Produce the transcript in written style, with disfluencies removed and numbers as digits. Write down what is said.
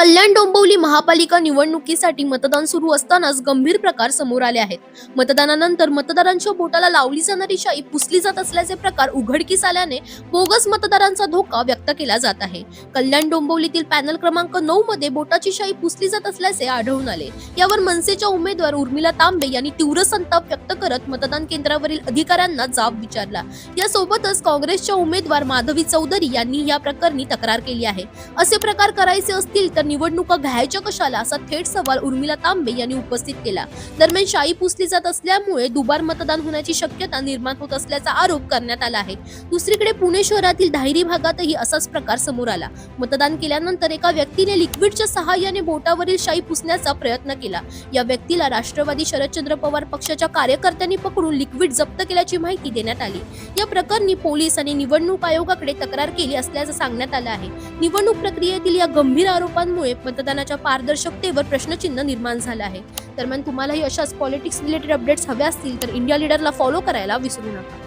कल्याण डोंबिवली महापालिका निवडणुकीसाठी मतदान सुरू असतानाच गंभीर प्रकार समोर आले आहेत. मतदानानंतर मतदारांच्या बोटाला लावली जाणारी शाई पुसली जात असल्याचे प्रकार उघडकीस आल्याने बोगस मतदारांचा धोका व्यक्त केला जात आहे. कल्याण डोंबिवलीतील पॅनल क्रमांक 9 मध्ये बोटाची शाई पुसली जात असल्याचे आढळून आले. यावर मनसेच्या उमेदवार उर्मिला तांबे यांनी तीव्र संताप व्यक्त करत मतदान केंद्रावरील अधिकाऱ्यांना जाब विचारला. यासोबतच काँग्रेसच्या उमेदवार माधवी चौधरी यांनी या प्रकरणी तक्रार केली आहे. असे प्रकार करायचे असतील तर निवडणुका घ्यायच्या कशाला असा थेट सवाल उर्मिला तांबे यांनी उपस्थित केला. दरम्यान शाई पुसली जात असल्यामुळे दुबार मतदान होण्याची शक्यता निर्माण होत असल्याचा आरोप करण्यात आला आहे. दुसरीकडे पुणे शहरातील धायरी भागातही असाच प्रकार समोर आला. मतदान केल्यानंतर एका व्यक्तीने लिक्विडच्या सहाय्याने बोटावरील शाई पुसण्याचा प्रयत्न केला. या व्यक्तीला राष्ट्रवादी शरदचंद्र पवार पक्षाच्या कार्यकर्त्यांनी पकडून लिक्विड जप्त केल्याची माहिती देण्यात आली. या प्रकरणी पोलीस आणि निवडणूक आयोगाकडे तक्रार केली असल्याचं सांगण्यात आलं आहे. निवडणूक प्रक्रियेतील या गंभीर आरोपांमुळे मतदानाच्या पारदर्शकतेवर प्रश्नचिन्ह निर्माण झालं आहे. दरम्यान तुम्हालाही अशाच पॉलिटिक्स रिलेटेड अपडेट्स हव्या असतील तर इंडिया लीडरला फॉलो करायला विसरू नका.